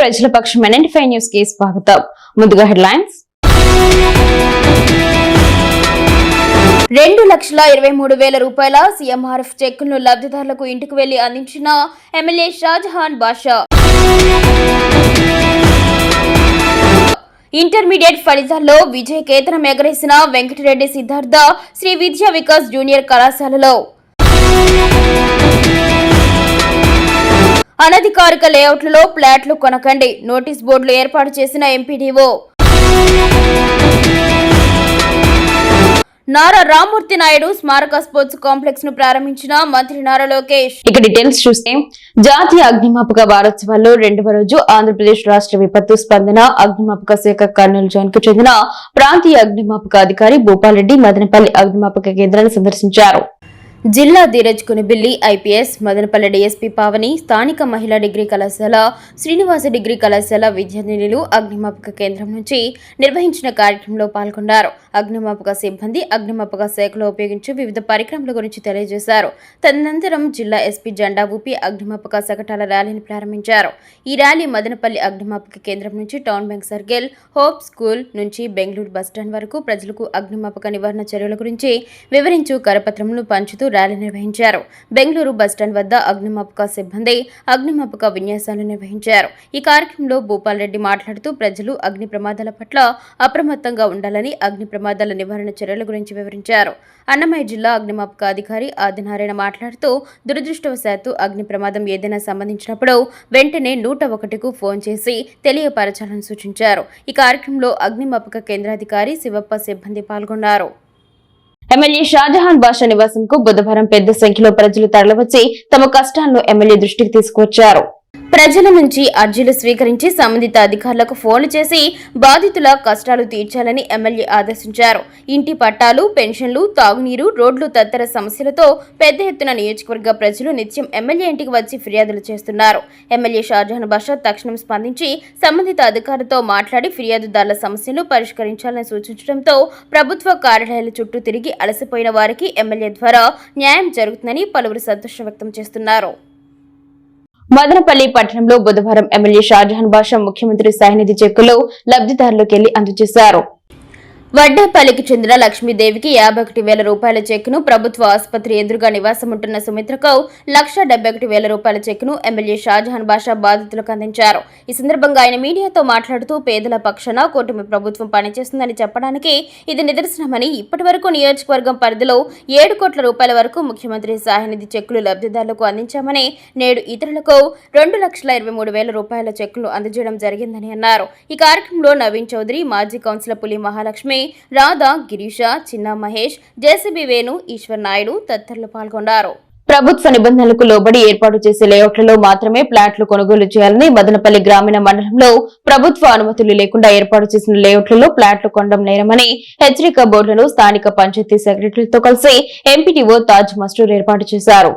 ప్రజల పక్షమైన 95 న్యూస్ కి స్వాగతం. ముందుగా హెడ్లైన్స్. 2,23,000 రూపాయల సీఎంఆర్ఎఫ్ చెక్కులను లబ్ధిదారులకు ఇంటికి వెళ్లి అందించిన ఎమ్మెల్యే షాజహాన్ బాషా. ఇంటర్మీడియట్ ఫలితాల్లో విజయ కేతనం ఎగరేసిన వెంకటరెడ్డి సిద్ధార్థ శ్రీ విద్యా వికాస్ జూనియర్ కళాశాలలో. అనధికారిక లేఅవుట్లలో ఫ్లాట్లు కొనకండి, నోటీస్ బోర్డులు ఏర్పాటు చేసిన ఎంపీడీఓ. నారా రామ్మూర్తి నాయుడు స్మారక స్పోర్ట్స్ కాంప్లెక్స్ ను ప్రారంభించిన మంత్రి నారా లోకేష్. ఇక డీటెయిల్స్ చూస్తే, జాతీయ అగ్నిమాపక వారోత్సవాల్లో 2వ రోజు ఆంధ్రప్రదేశ్ రాష్ట్ర విపత్తు స్పందన అగ్నిమాపక శాఖ కర్నూలు జోన్ కు చెందిన ప్రాంతీయ అగ్నిమాపక అధికారి భూపాల్రెడ్డి మదనపల్లి అగ్నిమాపక కేంద్రాన్ని సందర్శించారు. జిల్లా ధీరజ్ కునిబిల్లి ఐపీఎస్, మదనపల్లి డీఎస్పీ పావని, స్థానిక మహిళా డిగ్రీ కళాశాల, శ్రీనివాస డిగ్రీ కళాశాల విద్యార్థినులు అగ్నిమాపక కేంద్రం నుంచి నిర్వహించిన కార్యక్రమంలో పాల్గొన్నారు. అగ్నిమాపక సిబ్బంది అగ్నిమాపక శాఖలో ఉపయోగించే వివిధ పరికరాల గురించి తెలియజేశారు. తదనంతరం జిల్లా ఎస్పీ జెండా ఊపి అగ్నిమాపక శకటాల ర్యాలీని ప్రారంభించారు. ఈ ర్యాలీ మదనపల్లి అగ్నిమాపక కేంద్రం నుంచి town bank circle, hope school నుంచి బెంగళూరు బస్టాండ్ వరకు ప్రజలకు అగ్నిమాపక నివారణ చర్యల గురించి వివరించు కరపత్రములను పంచుతూ ర్యాలీ నిర్వహించారు. బెంగళూరు బస్టాండ్ వద్ద అగ్నిమాపక సిబ్బంది అగ్నిమాపక విన్యాసాలు నిర్వహించారు. ఈ కార్యక్రమంలో భూపాల్రెడ్డి మాట్లాడుతూ ప్రజలు అగ్ని ప్రమాదాల పట్ల అప్రమత్తంగా ఉండాలని, అగ్ని ప్రమాదాల నివారణ చర్యల గురించి వివరించారు. అన్నమయ్య జిల్లా అగ్నిమాపక అధికారి ఆదినారాయణ మాట్లాడుతూ దురదృష్టవశాత్తు అగ్ని ప్రమాదం ఏదైనా సంబంధించినప్పుడు వెంటనే 101కు ఫోన్ చేసి తెలియపరచాలని సూచించారు. ఈ కార్యక్రమంలో అగ్నిమాపక కేంద్రాధికారి శివప్ప సిబ్బంది పాల్గొన్నారు. ఎమ్మెల్యే షాజహాన్ బాషా నివాసంకు బుధవారం పెద్ద సంఖ్యలో ప్రజలు తరలివచ్చి తమ కష్టాలను ఎమ్మెల్యే దృష్టికి తీసుకువచ్చారు. ప్రజల నుంచి అర్జీలు స్వీకరించి సంబంధిత అధికారులకు ఫోన్లు చేసి బాధితుల కష్టాలు తీర్చాలని ఎమ్మెల్యే ఆదేశించారు. ఇంటి పట్టాలు, పెన్షన్లు, తాగునీరు, రోడ్లు తదితర సమస్యలతో పెద్ద ఎత్తున నియోజకవర్గ ప్రజలు నిత్యం ఎమ్మెల్యే ఇంటికి వచ్చి ఫిర్యాదులు చేస్తున్నారు. ఎమ్మెల్యే షాజహాన్ బాషా తక్షణం స్పందించి సంబంధిత అధికారులతో మాట్లాడి ఫిర్యాదుదారుల సమస్యలు పరిష్కరించాలని సూచించడంతో ప్రభుత్వ కార్యాలయాల చుట్టూ తిరిగి అలసిపోయిన వారికి ఎమ్మెల్యే ద్వారా న్యాయం జరుగుతుందని పలువురు సంతోషం వ్యక్తం చేస్తున్నారు. మదనపల్లి పట్టణంలో బుధవారం ఎమ్మెల్యే షాజహాన్ బాషా ముఖ్యమంత్రి సహాయనిధి చెక్కులు లబ్ధిదారులకు వెళ్లి అందజేశారు. వడ్డేపల్లికి చెందిన లక్ష్మీదేవికి 51,000 రూపాయల చెక్కును ప్రభుత్వ ఆసుపత్రి ఎదురుగా నివాసముంటున్న సుమిత్రకు 1,71,000 రూపాయల చెక్కును ఎమ్మెల్యే షాజహాన్ బాషా బాధితులకు అందించారు. ఈ సందర్భంగా ఆయన మీడియాతో మాట్లాడుతూ పేదల పక్షాన కూటమి ప్రభుత్వం పనిచేస్తుందని చెప్పడానికి ఇది నిదర్శనమని, ఇప్పటి వరకు నియోజకవర్గం పరిధిలో 7 కోట్ల రూపాయల వరకు ముఖ్యమంత్రి సహాయనిధి చెక్కులు లబ్ధిదారులకు అందించామని, నేడు ఇతరులకు 2,23,000 రూపాయల చెక్కులు అందజేయడం జరిగిందని అన్నారు. ఈ కార్యక్రమంలో నవీన్ చౌదరి, మాజీ కౌన్సిలర్ పులి మహాలక్ష్మి, రాధా, గిరీష, చిన్న మహేష్, జేసీబీ వేణు, ఈశ్వర్ నాయుడు తదితరులు పాల్గొన్నారు. ప్రభుత్వ నిబంధనలకు లోబడి ఏర్పాటు చేసే లేఅవుట్లలో మాత్రమే ఫ్లాట్లు కొనుగోలు చేయాలని, మదనపల్లి గ్రామీణ మండలంలో ప్రభుత్వ అనుమతులు లేకుండా ఏర్పాటు చేసిన లేఅవుట్లలో ఫ్లాట్లు కొనడం నేరమని హెచ్చరిక బోర్డులను స్థానిక పంచాయతీ సెక్రటరీలతో కలిసి ఎంపీడీఓ తాజ్ మస్టూర్ ఏర్పాటు చేశారు.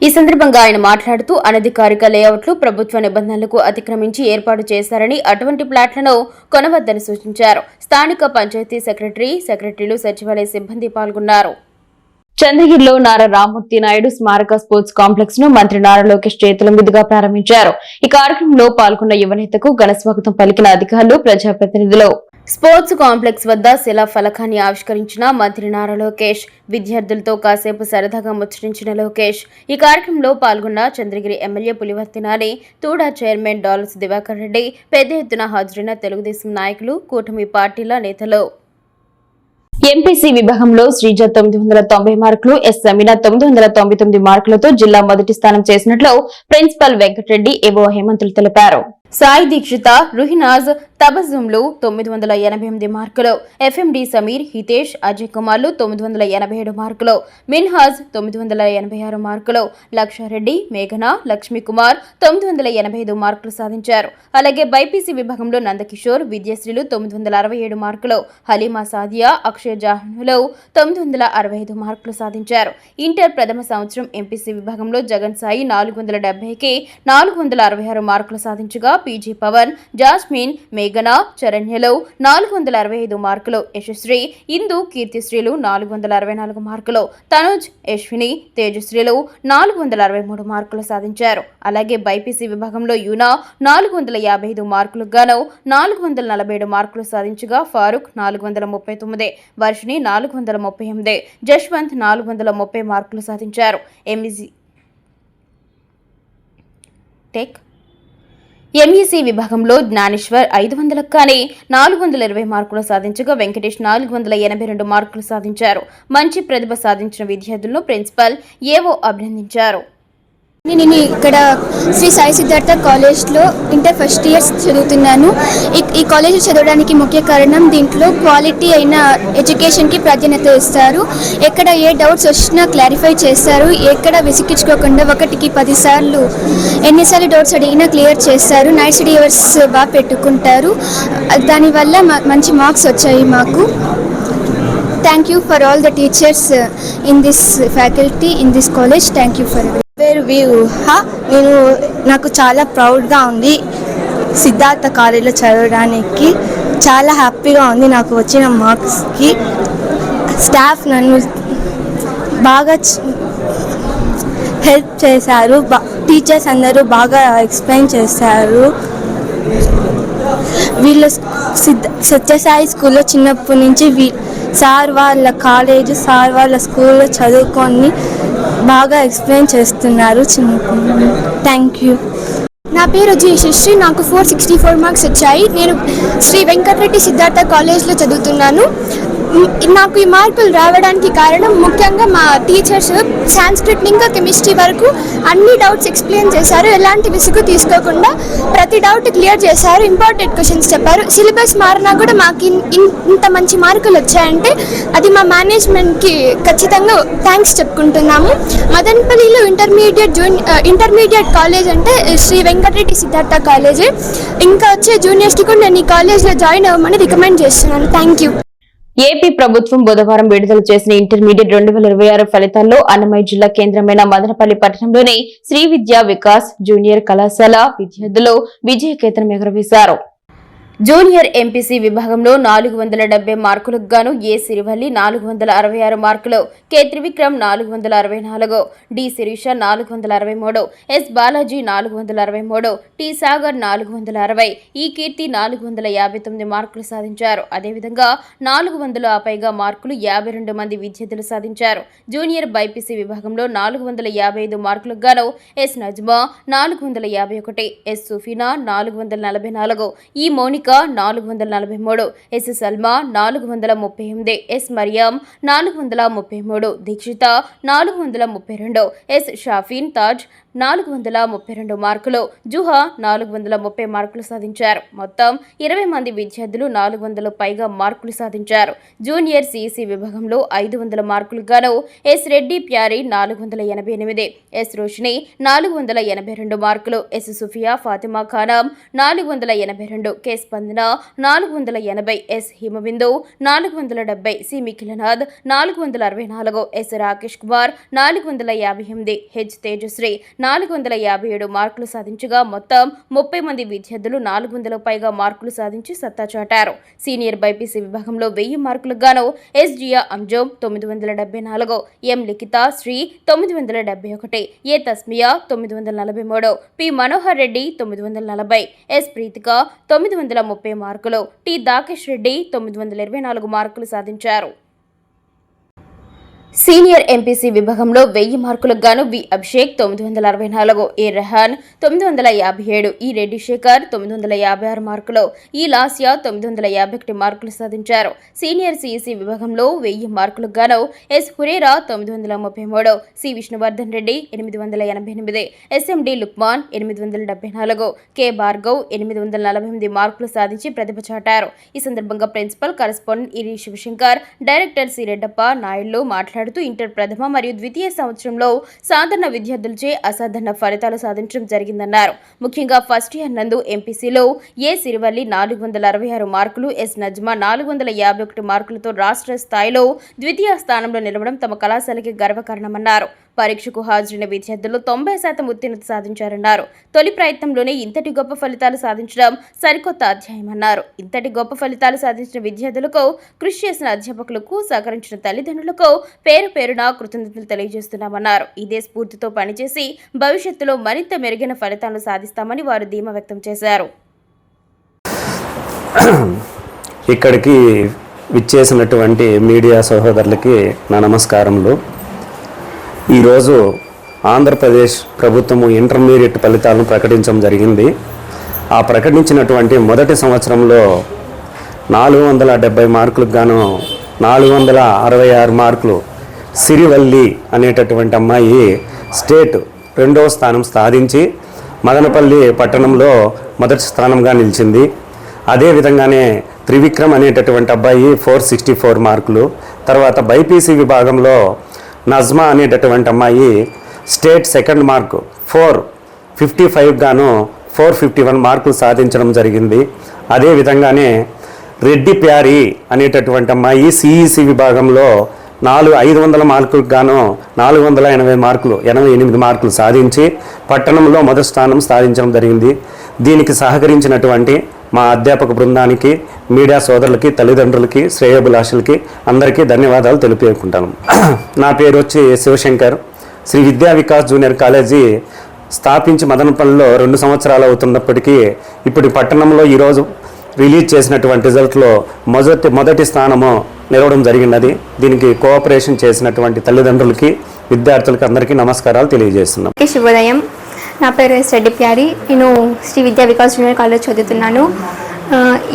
ఈ సందర్భంగా ఆయన మాట్లాడుతూ అనధికారిక లేఅవుట్లు ప్రభుత్వ నిబంధనలకు అతిక్రమించి ఏర్పాటు చేశారని, అటువంటి ప్లాట్లను కొనవద్దని సూచించారు. స్థానిక పంచాయతీ సెక్రటరీలు, సచివాలయ సిబ్బంది పాల్గొన్నారు. చంద్రగిరిలో నారా రామ్మూర్తి నాయుడు స్మారక స్పోర్ట్స్ కాంప్లెక్స్ ను మంత్రి నారా లోకేష్ చేతుల మీదుగా ప్రారంభించారు. ఈ కార్యక్రమంలో పాల్గొన్న యువనేతకు ఘన స్వాగతం పలికిన అధికారులు, ప్రజాప్రతినిధులు. స్పోర్ట్స్ కాంప్లెక్స్ వద్ద శిలా ఫలకాన్ని ఆవిష్కరించిన మంత్రి నారా లోకేష్ విద్యార్థులతో కాసేపు సరదాగా ముచ్చటించిన లోకేష్ ఈ కార్యక్రమంలో పాల్గొన్న Chandragiri MLA Pulivarthi Nani, తూడా chairman dollars Diwakar Reddy, పెద్ద ఎత్తున హాజరైన తెలుగుదేశం నాయకులు, కూటమి పార్టీల నేతలు. ఎంపీసీ విభాగంలో శ్రీజ 990 మార్కులు, ఎస్ సమీనా 999 మార్కులతో జిల్లా మొదటి స్థానం చేసినట్లు ప్రిన్సిపల్ వెంకటరెడ్డి, ఏవో హేమంతులు తెలిపారు. సాయి దీక్షిత, రుహినాజ్, తబజుంలు 988 మార్కులు, ఎఫ్ఎండి సమీర్, హితేష్, అజయ్ కుమార్లు 987 మార్కులు, మిన్హాజ్ 986 మార్కులు, లక్షారెడ్డి, మేఘన, లక్ష్మీకుమార్ 985 మార్కులు సాధించారు. అలాగే బైపీసీ విభాగంలో నందకిషోర్, విద్యాశ్రీలు 967 మార్కులు, హలీమా సాదియా, అక్షయ్ జాహ్నులు 965 మార్కులు సాధించారు. ఇంటర్ ప్రథమ సంవత్సరం ఎంపీసీ విభాగంలో జగన్ సాయి 470కి 466 మార్కులు సాధించగా పీజీ పవన్, జాస్మిన్, మేఘన చరణ్యలో 465 మార్కులు, యశశ్రీ, ఇందు, కీర్తిశ్రీలు 464 మార్కులు, తనుజ్, యశ్విని, తేజశ్రీలు 463 మార్కులు సాధించారు. అలాగే బైపీసీ విభాగంలో యూనా 455 మార్కులకు గాను 447 మార్కులు సాధించగా ఫారూక్ 439, వర్షిని 438, జశ్వంత్ 430 మార్కులు సాధించారు. ఎంఈసీ విభాగంలో జ్ఞానేశ్వర్ 500కు కానీ 420 మార్కులు సాధించగా వెంకటేష్ 482 మార్కులు సాధించారు. మంచి ప్రతిభ సాధించిన విద్యార్థులను ప్రిన్సిపల్ ఏవో అభినందించారు. నేను ఇక్కడ శ్రీ సాయి సిద్ధార్థ కాలేజ్లో ఇంటర్ ఫస్ట్ ఇయర్ చదువుతున్నాను. ఈ కాలేజ్ చదవడానికి ముఖ్య కారణం దీంట్లో క్వాలిటీ అయిన ఎడ్యుకేషన్కి ప్రాధాన్యత ఇస్తారు. ఎక్కడ ఏ డౌట్స్ వచ్చినా క్లారిఫై చేస్తారు. ఎక్కడ విసిగించుకోకుండా ఒకటికి 10 సార్లు ఎన్నిసార్లు డౌట్స్ అడిగినా క్లియర్ చేస్తారు. నైట్ స్టడీ అవర్స్ బాగా పెట్టుకుంటారు. దానివల్ల మంచి మార్క్స్ వచ్చాయి మాకు. Thank you for all the teachers in this faculty in this college. Thank you for పేరు వి ఊహ. నాకు చాలా ప్రౌడ్గా ఉంది సిద్ధార్థ కాలేజీలో చదవడానికి. చాలా హ్యాపీగా ఉంది నాకు వచ్చిన మార్క్స్కి. స్టాఫ్ నన్ను బాగా హెల్ప్ చేశారు. టీచర్స్ అందరూ బాగా ఎక్స్ప్లెయిన్ చేశారు. వీళ్ళు సత్యసాయి స్కూల్లో చిన్నప్పటి నుంచి సార్ వాళ్ళ కాలేజ్, సార్ వాళ్ళ స్కూల్లో చదువుకొని బాగా ఎక్స్ప్లెయిన్ చేస్తున్నారు చిన్నప్పుడు. Thank you. నా పేరు జి యశశ్రీ. నాకు 464 మార్క్స్ వచ్చాయి. నేను శ్రీ వెంకటరెడ్డి సిద్ధార్థ కాలేజ్లో చదువుతున్నాను. నాకు ఈ మార్కులు రావడానికి కారణం ముఖ్యంగా మా టీచర్స్ సాంస్క్రిట్ ఇంకా కెమిస్ట్రీ వరకు అన్ని డౌట్స్ ఎక్స్ప్లెయిన్ చేశారు. ఎలాంటి విసుగు తీసుకోకుండా ప్రతి డౌట్ క్లియర్ చేశారు. ఇంపార్టెంట్ క్వశ్చన్స్ చెప్పారు. సిలబస్ మారినా కూడా మాకు ఇంత మంచి మార్కులు వచ్చాయంటే అది మా మేనేజ్మెంట్కి ఖచ్చితంగా థ్యాంక్స్ చెప్పుకుంటున్నాము. మదనపల్లిలో ఇంటర్మీడియట్ కాలేజ్ అంటే శ్రీ వెంకటరెడ్డి సిద్ధార్థ కాలేజే. ఇంకా వచ్చే జూనియర్స్కి కూడా నేను ఈ కాలేజ్లో జాయిన్ అవ్వమని రికమెండ్ చేస్తున్నాను. Thank you. ఏపీ ప్రభుత్వం బుధవారం విడుదల చేసిన ఇంటర్మీడియట్ 2026 ఫలితాల్లో అన్నమయ్య జిల్లా కేంద్రమైన మదనపల్లి పట్టణంలోని శ్రీ విద్యా వికాస్ జూనియర్ కళాశాల విద్యార్థులు విజయకేతనం ఎగురవేశారు. జూనియర్ ఎంపీసీ విభాగంలో 470 మార్కులకు గాను ఏ సిరివల్లి 466 మార్కులు, K Trivikram 464, D Sirisha 463, S Balaji 463, T Sagar 460, E కీర్తి 459 మార్కులు సాధించారు. అదేవిధంగా 400 పైగా మార్కులు 52 మంది విద్యార్థులు సాధించారు. జూనియర్ బైపీసీ విభాగంలో 455 మార్కులకు గాను yes Najma 451, yes Sufina 444, E Mounika 443, S Salma 438, S Mariam 433, Dikshita 432, S Shafeen Taj 432 మార్కులు, జుహా 430 మార్కులు సాధించారు. మొత్తం 20 మంది విద్యార్థులు 400 పైగా మార్కులు సాధించారు. జూనియర్ సిఈసి విభాగంలో 500 మార్కులకు గాను ఎస్ రెడ్డి ప్యారీ 488, ఎస్ రోషిని 482 మార్కులు, S Sufiya Fatima Khanam 482, K Spandana 480, S Himabindu 470, C Mikhilanath 464, S Rakesh Kumar 458, H Tejasri 457 మార్కులు సాధించగా మొత్తం 30 మంది విద్యార్థులు 400 పైగా మార్కులు సాధించి సత్తా చాటారు. సీనియర్ బైపీసీ విభాగంలో 1000 మార్కులకు గాను ఎస్ జియా అంజోమ్ 974, ఎం లిఖిత శ్రీ 971, ఏ తస్మియా 943, పి మనోహర్ రెడ్డి 940, ఎస్ ప్రీతిక 930 మార్కులు, టి దాకేష్ రెడ్డి 924 మార్కులు సాధించారు. సీనియర్ ఎంపీసీ విభాగంలో 1000 మార్కులకు గాను వి అభిషేక్ 964, ఏ రెహాన్ 957, ఈ రెడ్డి శేఖర్ 956 మార్కులు, ఈ లాస్యా 951 మార్కులు సాధించారు. సీనియర్ సిఈసి విభాగంలో 1000 మార్కులకు గాను S Hurera 933, C Vishnuvardhan Reddy 888, SMD Lukman 874, K Bhargav 848 మార్కులు సాధించి ప్రతిభ చాటారు. ఈ సందర్భంగా principal correspondent Iri Sivashankar, director C Reddappa నాయుళ్లు మాట్లాడుతూ ఇంటర్ ప్రథమ మరియు ద్వితీయ సంవత్సరంలో సాధారణ విద్యార్థులచే అసాధారణ ఫలితాలు సాధించడం జరిగిందన్నారు. ముఖ్యంగా ఫస్ట్ ఇయర్ నందు ఎంపీసీలో ఏ సిరివల్లి 466 మార్కులు, ఎస్ నజ్మా 451 మార్కులతో రాష్ట్ర స్థాయిలో ద్వితీయ స్థానంలో నిలవడం తమ కళాశాలకి గర్వకారణమన్నారు. పరీక్షకు హాజరైన విద్యార్థులు 90% ఉత్తీర్ణత సాధించారన్నారు. తొలి ప్రయత్నంలోనే ఇంతటి గొప్ప ఫలితాలు సాధించడం సరికొత్త అధ్యాయమన్నారు. ఇంతటి గొప్ప ఫలితాలు సాధించిన విద్యార్థులకు, కృషి చేసిన అధ్యాపకులకు, సహకరించిన తల్లిదండ్రులకు పేరు పేరున కృతజ్ఞతలు తెలియజేస్తున్నామన్నారు. ఇదే స్ఫూర్తితో పనిచేసి భవిష్యత్తులో మరింత మెరుగైన ఫలితాలను సాధిస్తామని వారు ధీమా వ్యక్తం చేశారు. ఇక్కడికి విచ్చేసినటువంటి మీడియా సహోదరులకి నా నమస్కారములు. ఈరోజు ఆంధ్రప్రదేశ్ ప్రభుత్వము ఇంటర్మీడియట్ ఫలితాలను ప్రకటించడం జరిగింది. ఆ ప్రకటించినటువంటి మొదటి సంవత్సరంలో 470 మార్కులకు గాను 466 మార్కులు సిరివల్లి అనేటటువంటి అమ్మాయి స్టేట్ 2వ స్థానం సాధించి మదనపల్లి పట్టణంలో మొదటి స్థానంగా నిలిచింది. అదేవిధంగానే త్రివిక్రమ్ అనేటటువంటి అబ్బాయి 464 మార్కులు. తర్వాత బైపీసీ విభాగంలో నజ్మా అనేటటువంటి అమ్మాయి స్టేట్ 2nd మార్కు 455 గాను 451 మార్కులు సాధించడం జరిగింది. అదేవిధంగానే రెడ్డి ప్యారీ అనేటటువంటి అమ్మాయి సిఈసి విభాగంలో 500 మార్కులకు గాను 480 మార్కులు 88 మార్కులు సాధించి పట్టణంలో మొదటి స్థానం సాధించడం జరిగింది. దీనికి సహకరించినటువంటి మా అధ్యాపక బృందానికి, మీడియా సోదరులకి, తల్లిదండ్రులకి, శ్రేయోభిలాషులకి అందరికీ ధన్యవాదాలు తెలియజేసుకుంటాను. నా పేరు వచ్చి శివశంకర్. శ్రీ విద్యా వికాస్ జూనియర్ కాలేజీ స్థాపించి మదనపల్లిలో 2 సంవత్సరాలు అవుతున్నప్పటికీ ఇప్పుడు పట్టణంలో ఈరోజు రిలీజ్ చేసినటువంటి రిజల్ట్లో మొదటి స్థానము నిలవడం జరిగినది. దీనికి కోఆపరేషన్ చేసినటువంటి తల్లిదండ్రులకి, విద్యార్థులకి అందరికీ నమస్కారాలు తెలియజేస్తున్నాం. శుభోదయం. నా పేరు ఎస్ రెడ్డి ప్యారీ. నేను శ్రీ విద్యా వికాస్ జూనియర్ కాలేజ్ చదువుతున్నాను.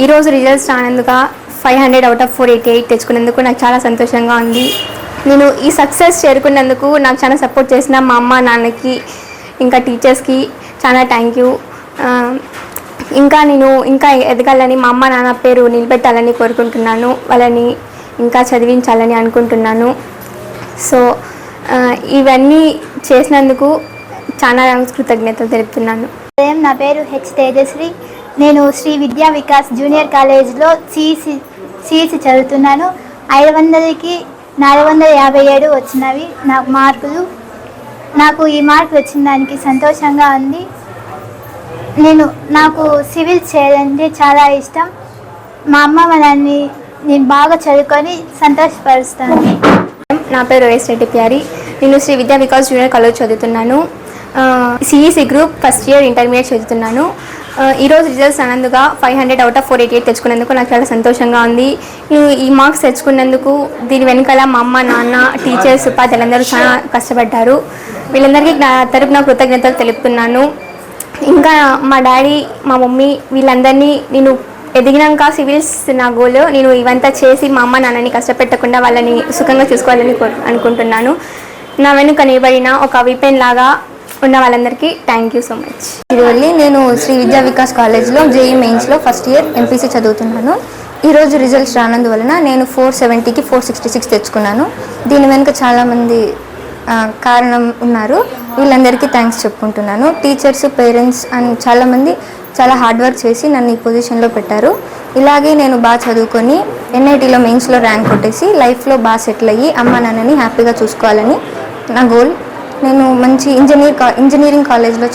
ఈరోజు రిజల్ట్స్ రానందుగా 500 out of 488 తెచ్చుకున్నందుకు నాకు చాలా సంతోషంగా ఉంది. నేను ఈ సక్సెస్ చేరుకున్నందుకు నాకు చాలా సపోర్ట్ చేసిన మా అమ్మ, నాన్నకి, ఇంకా టీచర్స్కి చాలా థ్యాంక్ యూ. నేను ఇంకా ఎదగాలని, మా అమ్మ నాన్న పేరు నిలబెట్టాలని కోరుకుంటున్నాను. వాళ్ళని ఇంకా చదివించాలని అనుకుంటున్నాను. సో ఇవన్నీ చేసినందుకు చాలా కృతజ్ఞతలు తెలుపుతున్నాను. నా పేరు హెచ్ తేజశ్రీ. నేను శ్రీ విద్యా వికాస్ జూనియర్ కాలేజ్లో సిఈసి చదువుతున్నాను. 500కి 457 వచ్చినవి నాకు మార్కులు. నాకు ఈ మార్కులు వచ్చిన దానికి సంతోషంగా ఉంది. నాకు సివిల్ చేయాలంటే చాలా ఇష్టం. మా అమ్మ మనల్ని నేను బాగా చదువుకొని సంతోషపరుస్తాను. నా పేరు ఎస్ రెడ్డి ప్యారీ. నేను శ్రీ విద్యా వికాస్ జూనియర్ కాలేజ్ చదువుతున్నాను. CEC group first year intermediate చదువుతున్నాను. ఈరోజు రిజల్ట్స్ అన్నందుగా 500 out of 488 తెచ్చుకున్నందుకు నాకు చాలా సంతోషంగా ఉంది. ఈ మార్క్స్ తెచ్చుకున్నందుకు దీని వెనకాల మా అమ్మ, నాన్న, టీచర్స్, ఉపాధ్యాయులందరూ చాలా కష్టపడ్డారు. వీళ్ళందరికీ నా తరపున కృతజ్ఞతలు తెలుపుతున్నాను. ఇంకా మా డాడీ, మా మమ్మీ వీళ్ళందరినీ నేను ఎదిగినాక సివిల్స్ నా గోల్. నేను ఇవంతా చేసి మా అమ్మ నాన్నని కష్టపెట్టకుండా వాళ్ళని సుఖంగా చూసుకోవాలని అనుకుంటున్నాను. నా వెనుక నిలబడిన ఒక వీపెన్ లాగా ఉన్న వాళ్ళందరికీ థ్యాంక్ యూ సో మచ్. ఇటీవల నేను శ్రీ విద్యా వికాస్ కాలేజ్లో జేఈ మెయిన్స్లో ఫస్ట్ ఇయర్ ఎంపీసీ చదువుతున్నాను. ఈరోజు రిజల్ట్స్ రానందువలన నేను 470కి 466 తెచ్చుకున్నాను. దీని వెనుక చాలామంది కారణం ఉన్నారు. వీళ్ళందరికీ థ్యాంక్స్ చెప్పుకుంటున్నాను. టీచర్స్, పేరెంట్స్ అండ్ చాలామంది చాలా హార్డ్ వర్క్ చేసి నన్ను ఈ పొజిషన్లో పెట్టారు. ఇలాగే నేను బాగా చదువుకొని ఎన్ఐటీలో మెయిన్స్లో ర్యాంక్ కొట్టేసి లైఫ్లో బాగా సెటిల్ అయ్యి అమ్మ నాన్నని హ్యాపీగా చూసుకోవాలని నా గోల్. నేను మంచి ఇంజనీరింగ్ కాలేజ్లో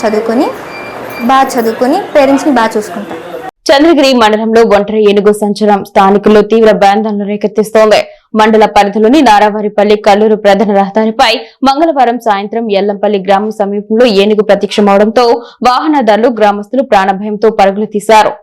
బాగా చదువుకొని పేరెంట్స్ని బాగా చూసుకుంటాను. చంద్రగిరి మండలంలో ఒంటరి ఏనుగు సంచారం స్థానికుల్లో తీవ్ర భయాందోళన రేకెత్తిస్తోంది. మండల పరిధిలోని నారావారిపల్లి కల్లూరు ప్రధాన రహదారిపై మంగళవారం సాయంత్రం ఎల్లంపల్లి గ్రామం సమీపంలో ఏనుగు ప్రత్యక్షమవడంతో వాహనదారులు, గ్రామస్తులు ప్రాణభయంతో పరుగులు తీశారు.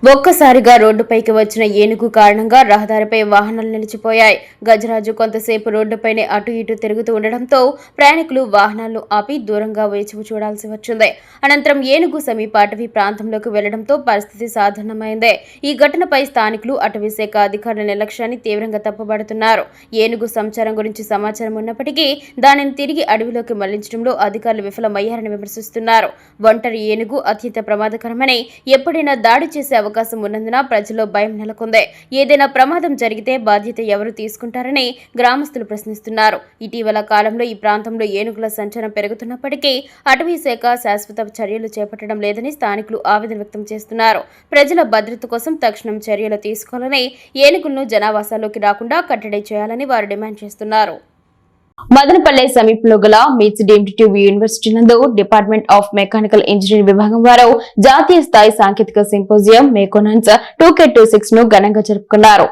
ఒక్కసారిగా రోడ్డుపైకి వచ్చిన ఏనుగు కారణంగా రహదారిపై వాహనాలు నిలిచిపోయాయి. గజరాజు కొంతసేపు రోడ్డుపైనే అటు ఇటు తిరుగుతూ ఉండడంతో ప్రయాణికులు వాహనాలను ఆపి దూరంగా వేచి చూడాల్సి వచ్చింది. అనంతరం ఏనుగు సమీప అటవీ ప్రాంతంలోకి వెళ్లడంతో పరిస్థితి సాధారణమైంది. ఈ ఘటనపై స్థానికులు, అటవీ శాఖ అధికారుల నిర్లక్ష్యాన్ని తీవ్రంగా తప్పుపడుతున్నారు. ఏనుగు సంచారం గురించి సమాచారం ఉన్నప్పటికీ దానిని తిరిగి అడవిలోకి మళ్లించడంలో అధికారులు విఫలమయ్యారని విమర్శిస్తున్నారు. ఒంటరి ఏనుగు అత్యంత ప్రమాదకరమని, ఎప్పుడైనా దాడి చేసే అవకాశం ఉన్నందున ప్రజల్లో భయం నెలకొంది. ఏదైనా ప్రమాదం జరిగితే బాధ్యత ఎవరు తీసుకుంటారని గ్రామస్తులు ప్రశ్నిస్తున్నారు. ఇటీవల కాలంలో ఈ ప్రాంతంలో ఏనుగుల సంచారం పెరుగుతున్నప్పటికీ అటవీ శాఖ శాశ్వత చర్యలు చేపట్టడం లేదని స్థానికులు ఆవేదన వ్యక్తం చేస్తున్నారు. ప్రజల భద్రత కోసం తక్షణం చర్యలు తీసుకోవాలని, ఏనుగులను జనావాసాల్లోకి రాకుండా కట్టడి చేయాలని వారు డిమాండ్ చేస్తున్నారు. మదనపల్లె సమీపంలో గల MITS deemed to be university నందు డిపార్ట్మెంట్ ఆఫ్ మెకానికల్ ఇంజనీరింగ్ విభాగం వారు జాతీయ స్థాయి సాంకేతిక సింపోజియం మేకోనాన్స్ 2K26 ను ఘనంగా జరుపుకున్నారు.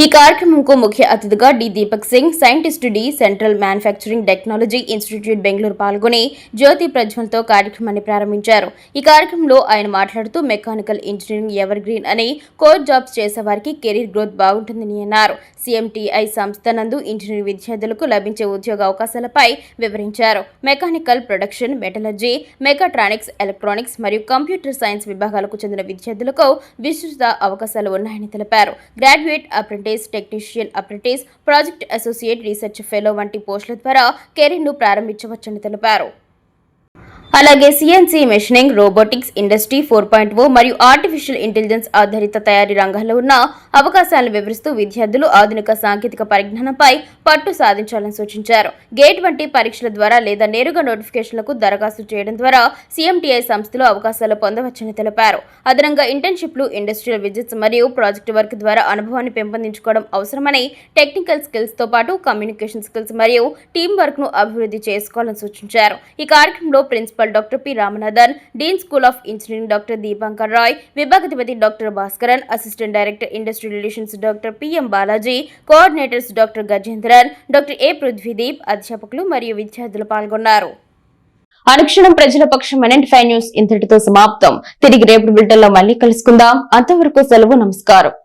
ఈ కార్యక్రమంకు ముఖ్య అతిథిగా D Deepak Singh, scientist D central manufacturing technology institute Bengaluru పాల్గొని జ్యోతి ప్రజ్వలతో కార్యక్రమాన్ని ప్రారంభించారు. ఈ కార్యక్రమంలో ఆయన మాట్లాడుతూ మెకానికల్ ఇంజనీరింగ్ ఎవర్ గ్రీన్ అని కోర్ జాబ్స్ చేసేవారికి కెరీర్ గ్రోత్ బాగుంటుందని అన్నారు. CMTI సంస్థ నందు ఇంజనీరింగ్ విద్యార్థులకు లభించే ఉద్యోగ అవకాశాలపై వివరించారు. Mechanical, production, metallurgy, mechatronics, electronics మరియు కంప్యూటర్ సైన్స్ విభాగాలకు చెందిన విద్యార్థులకు విస్తృత అవకాశాలు ఉన్నాయని తెలిపారు. Graduate, apprentice, technician apprentice, project associate, research fellow వంటి పోస్టుల ద్వారా కెరీర్ను ప్రారంభించవచ్చని తెలిపారు. అలాగే CNC మెషినింగ్, రోబోటిక్స్, ఇండస్ట్రీ 4.0 మరియు ఆర్టిఫిషియల్ ఇంటెలిజెన్స్ ఆధారిత తయారీ రంగాల్లో ఉన్న అవకాశాలను వివరిస్తూ విద్యార్థులు ఆధునిక సాంకేతిక పరిజ్ఞానంపై పట్టు సాధించాలని సూచించారు. గేట్ వంటి పరీక్షల ద్వారా లేదా నేరుగా నోటిఫికేషన్లకు దరఖాస్తు చేయడం ద్వారా CMTI సంస్థలో అవకాశాలు పొందవచ్చని తెలిపారు. అదనంగా ఇంటర్న్షిప్లు, ఇండస్ట్రియల్ విజిట్స్ మరియు ప్రాజెక్ట్ వర్క్ ద్వారా అనుభవాన్ని పెంపొందించుకోవడం అవసరమని, టెక్నికల్ స్కిల్స్ తో పాటు కమ్యూనికేషన్ స్కిల్స్ మరియు టీం వర్క్ ను అభివృద్ధి చేసుకోవాలని సూచించారు. ఈ కార్యక్రమంలో principal doctor P Ramanathan, dean school of engineering doctor Deepankar Roy, విభాగాధిపతి doctor Bhaskaran, assistant director industry relations doctor PM Balaji, coordinators doctor Gajendran, doctor A Prithvideep, అధ్యాపకులు మరియు విద్యార్థులు పాల్గొన్నారు. అనుక్షణం ప్రజల పక్షం 95 న్యూస్ ఇంతటితో సమాప్తం. తిరిగి రేపు బిల్టన్లో మళ్ళీ కలుసుకుందాం. అంతవరకు సెలవు. నమస్కారం.